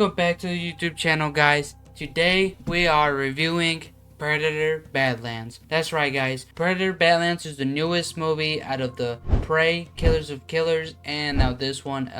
Welcome back to the YouTube channel, guys. Today we are reviewing Predator Badlands. That's right, guys. Predator Badlands is the newest movie out of the Prey, Killers of Killers, and now this one,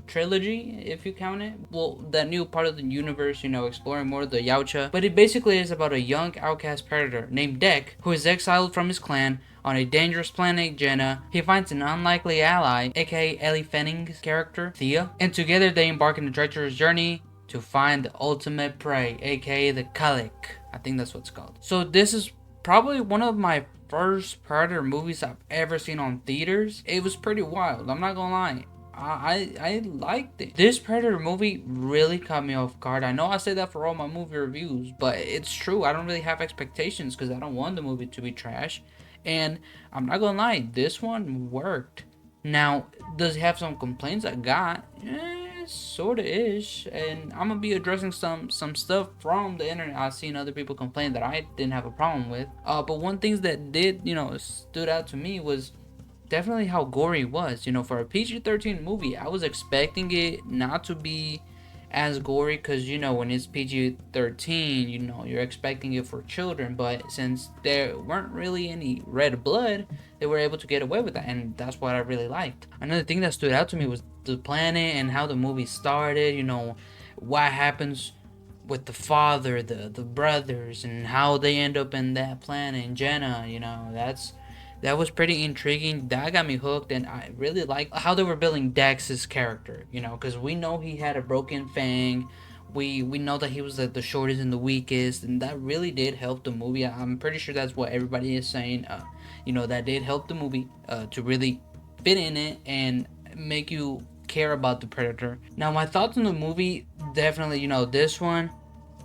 trilogy, if you count it. Well, that new part of the universe, exploring more of the Yautja. But it basically is about a young outcast predator named Deck, who is exiled from his clan on a dangerous planet, Jenna. He finds an unlikely ally, aka Ellie Fanning's character, Thea, and together they embark on a treacherous journey to find the ultimate prey, aka the Kalik. I think that's what it's called. So this is probably one of my first Predator movies I've ever seen on theaters. It was pretty wild, I'm not gonna lie. I liked it. This Predator movie really caught me off guard. I know I say that for all my movie reviews, but it's true. I don't really have expectations because I don't want the movie to be trash. And I'm not gonna lie, this one worked. Now, does it have some complaints I got? Sorta ish. And I'm gonna be addressing some stuff from the internet. I've seen other people complain that I didn't have a problem with. But one thing that did, stood out to me was definitely how gory it was. For a PG-13 movie, I was expecting it not to be as gory because when it's PG-13, you're expecting it for children, but since there weren't really any red blood, they were able to get away with that, and that's what I really liked. Another thing that stood out to me was the planet and how the movie started. What happens with the father, the brothers, and how they end up in that planet in Jenna. That was pretty intriguing. That got me hooked, and I really like how they were building Dax's character, because we know he had a broken fang. We know that he was the shortest and the weakest, and that really did help the movie. I'm pretty sure that's what everybody is saying. That did help the movie to really fit in it and make you care about the Predator. Now, my thoughts on the movie, definitely, this one,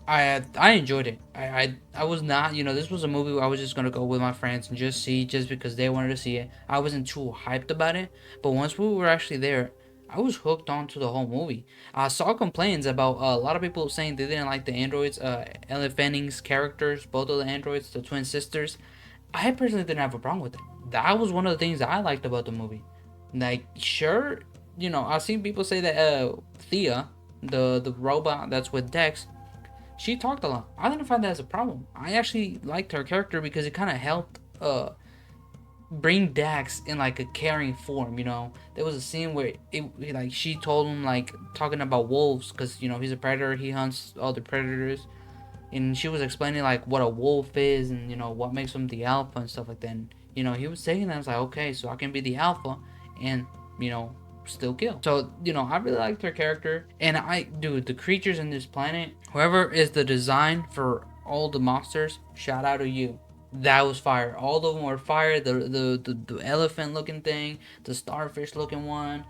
I enjoyed it. I was not, this was a movie where I was just gonna go with my friends and just see, just because they wanted to see it. I wasn't too hyped about it, but once we were actually there, I was hooked onto the whole movie. I saw complaints about a lot of people saying they didn't like the androids, Ellie Fanning's characters, both of the androids, the twin sisters. I personally didn't have a problem with it. That was one of the things that I liked about the movie. Like, sure, I've seen people say that Thea, the robot that's with Dex, she talked a lot. I didn't find that as a problem. I actually liked her character because it kind of helped bring Dax in like a caring form. There was a scene where she told him, talking about wolves, because he's a predator, he hunts other predators, and she was explaining what a wolf is and what makes him the alpha and stuff like that. And, he was saying that. I was like, okay, so I can be the alpha and still kill. So I really liked her character, and the creatures in this planet, whoever is the design for all the monsters, shout out to you. That was fire. All of them were fire. The elephant looking thing, the starfish looking one,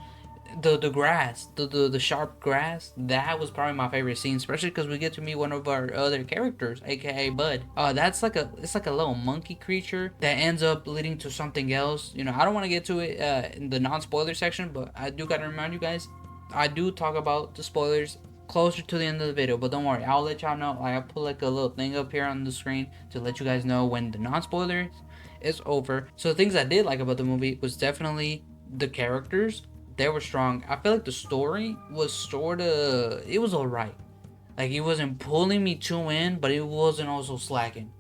the grass, the sharp grass, that was probably my favorite scene, especially because we get to meet one of our other characters, aka Bud. It's like a little monkey creature that ends up leading to something else. I don't want to get to it in the non-spoiler section, but I do gotta remind you guys, I do talk about the spoilers closer to the end of the video, but don't worry, I'll let y'all know. I put a little thing up here on the screen to let you guys know when the non-spoilers is over. So the things I did like about the movie was definitely the characters. They were strong. I feel like the story was it was alright. It wasn't pulling me too in, but it wasn't also slacking.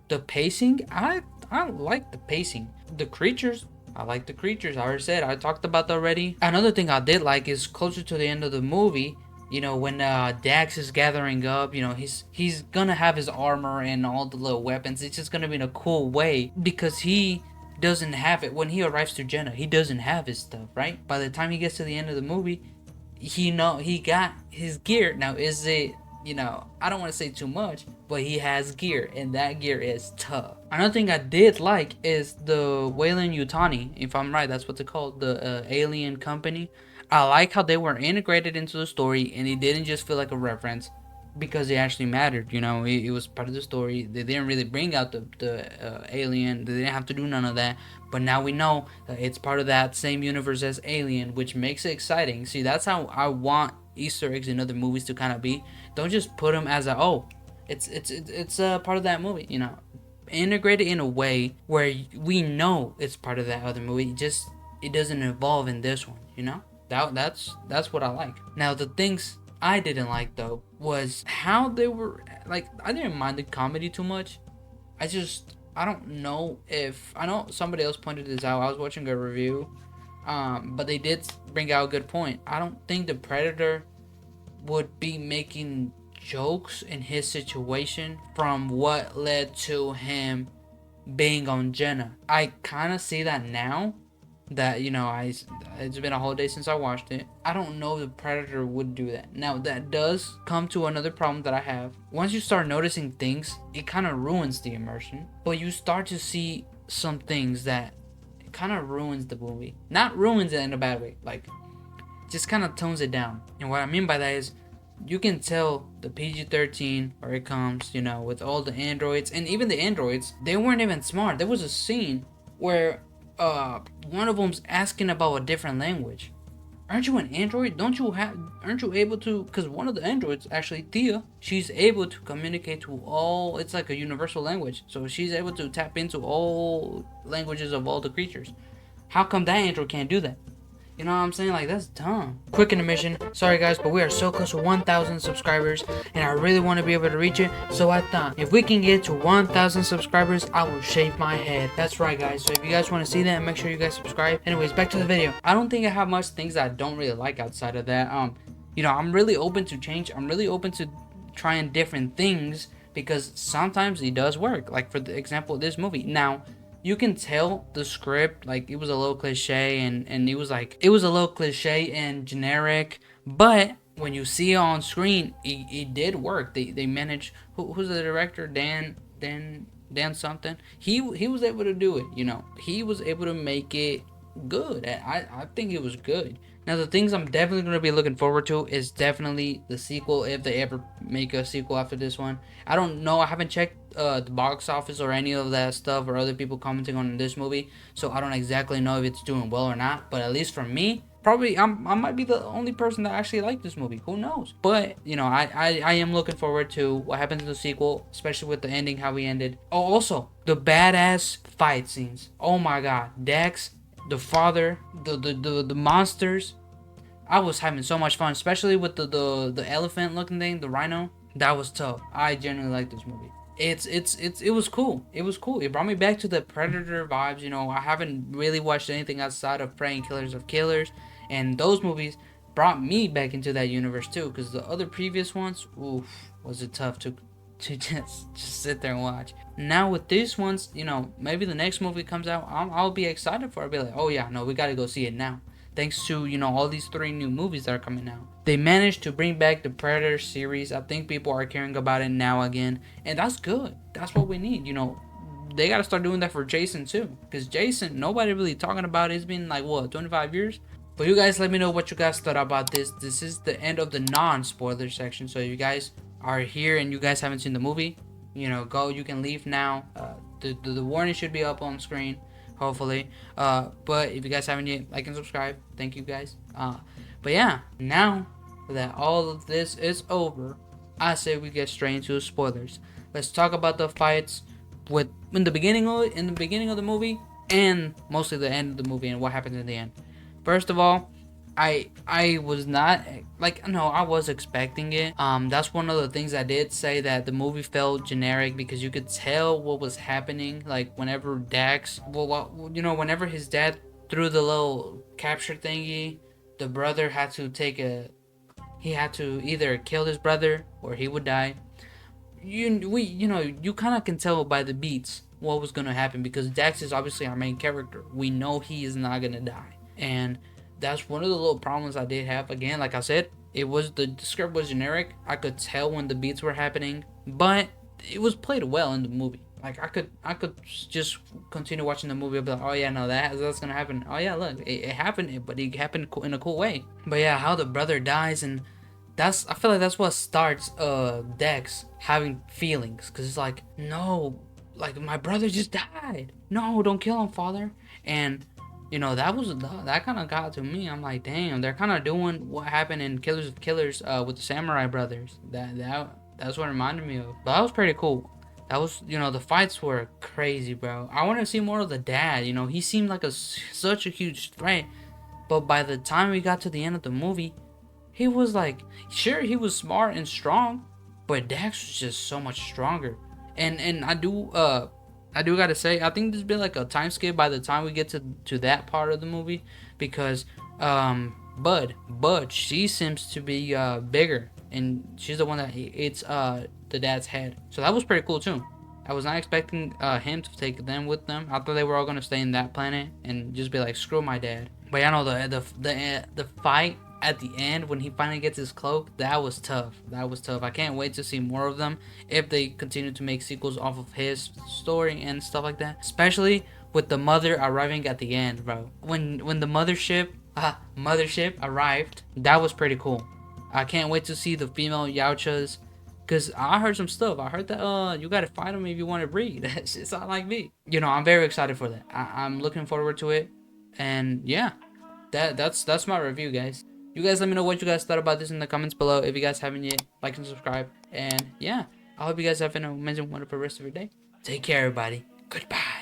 The pacing, I like the pacing. The creatures, I like the creatures. I already said, I talked about that already. Another thing I did like is closer to the end of the movie, when Dax is gathering up, he's gonna have his armor and all the little weapons. It's just gonna be in a cool way because he doesn't have it when he arrives to Jenna. He doesn't have his stuff, right? By the time he gets to the end of the movie, he got his gear. Now, is it, I don't want to say too much, but he has gear, and that gear is tough. Another thing I did like is the Weyland-Yutani, if I'm right, that's what they called, the alien company. I like how they were integrated into the story, and it didn't just feel like a reference, because it actually mattered. It was part of the story. They didn't really bring out the alien. They didn't have to do none of that, but now we know that it's part of that same universe as Alien, which makes it exciting. See, that's how I want Easter eggs in other movies to kind of be. Don't just put them as it's a part of that movie. Integrate it in a way where we know it's part of that other movie. It doesn't evolve in this one. That's what I like. Now, the things I didn't like though was how they were like. I didn't mind the comedy too much. I don't know if I know somebody else pointed this out. I was watching a review, but they did bring out a good point. I don't think the Predator would be making jokes in his situation from what led to him being on Jenna. I kind of see that now that it's been a whole day since I watched it. I don't know if the Predator would do that. Now that does come to another problem that I have. Once you start noticing things, it kind of ruins the immersion. But you start to see some things that kind of ruins the movie. Not ruins it in a bad way, like just kind of tones it down. And what I mean by that is you can tell the PG-13 where it comes, with all the androids. And even the androids, they weren't even smart. There was a scene where one of them's asking about a different language. Aren't you an android? Aren't you able to, because one of the androids, actually Thea, she's able to communicate to all, it's like a universal language, so she's able to tap into all languages of all the creatures. How come that android can't do that? You know what I'm saying? Like, that's dumb. Quick intermission. Sorry guys, but we are so close to 1,000 subscribers, and I really want to be able to reach it. So I thought, if we can get to 1,000 subscribers, I will shave my head. That's right, guys. So if you guys want to see that, make sure you guys subscribe. Anyways, back to the video. I don't think I have much things that I don't really like outside of that. I'm really open to change. I'm really open to trying different things because sometimes it does work. Like, for the example of this movie. Now, you can tell the script, like, it was a little cliche and it was a little cliche and generic, but when you see it on screen, it did work. They managed. Who's the director? Dan something. He was able to do it. He was able to make it good. I think it was good. Now, the things I'm definitely going to be looking forward to is definitely the sequel, if they ever make a sequel after this one. I don't know. I haven't checked the box office or any of that stuff or other people commenting on this movie, so I don't exactly know if it's doing well or not. But at least for me, probably I might be the only person that actually liked this movie. Who knows? But, I am looking forward to what happens in the sequel, especially with the ending, how we ended. Oh, also, the badass fight scenes. Oh my god. Dex, the father, the monsters. I was having so much fun, especially with the elephant looking thing, the rhino. That was tough. I genuinely like this movie. It was cool. It was cool. It brought me back to the Predator vibes. I haven't really watched anything outside of Prey and Killers of Killers, and those movies brought me back into that universe too. Because the other previous ones, oof, was it tough to just sit there and watch. Now with these ones, maybe the next movie comes out, I'll be excited for it. I'll be like, oh yeah, no, we gotta go see it now. Thanks to, all these 3 new movies that are coming out. They managed to bring back the Predator series. I think people are caring about it now again. And that's good. That's what we need. They got to start doing that for Jason too. Because Jason, nobody really talking about it. It's been like, 25 years? But you guys let me know what you guys thought about this. This is the end of the non-spoiler section. So if you guys are here and you guys haven't seen the movie, go. You can leave now. The warning should be up on screen. Hopefully, but if you guys haven't yet, like and subscribe. Thank you guys. But yeah, now that all of this is over, I say we get straight into spoilers. Let's talk about the fights in the beginning of the movie, and mostly the end of the movie and what happens in the end. First of all, I was not I was expecting it. That's one of the things I did say, that the movie felt generic because you could tell what was happening. Like whenever Dax, whenever his dad threw the little capture thingy, the brother had to he had to either kill his brother or he would die. You kind of can tell by the beats what was gonna happen because Dax is obviously our main character. We know he is not gonna die, and that's one of the little problems I did have. Again, like I said, the script was generic. I could tell when the beats were happening, but it was played well in the movie. Like I could just continue watching the movie and be like, oh yeah, no, that's gonna happen. Oh yeah, look, it happened, but it happened in a cool way. But yeah, how the brother dies, and I feel like that's what starts Dex having feelings, cause it's like, no, like my brother just died. No, don't kill him, father. And that kind of got to me. I'm like, damn, they're kind of doing what happened in Killers of Killers with the Samurai Brothers. That's what it reminded me of. But that was pretty cool. That was, the fights were crazy, bro. I want to see more of the dad. He seemed like such a huge threat. But by the time we got to the end of the movie, He was like, sure, he was smart and strong, but Dax was just so much stronger. And I do gotta say, I think there's been like a time skip by the time we get to that part of the movie, because Bud, she seems to be bigger, and she's the one that eats the dad's head. So that was pretty cool too. I was not expecting him to take them with them. I thought they were all gonna stay in that planet and just be like, screw my dad. But yeah, no, the fight at the end when he finally gets his cloak, that was tough. That was tough. I can't wait to see more of them if they continue to make sequels off of his story and stuff like that. Especially with the mother arriving at the end, bro. When the mothership arrived, that was pretty cool. I can't wait to see the female Yautjas. Cause I heard some stuff. I heard that you gotta fight them if you want to breed. That shit's not like me. You know, I'm very excited for that. I'm looking forward to it. And yeah, that's my review, guys. You guys let me know what you guys thought about this in the comments below. If you guys haven't yet, like and subscribe. And yeah, I hope you guys have an amazing, wonderful rest of your day. Take care, everybody. Goodbye.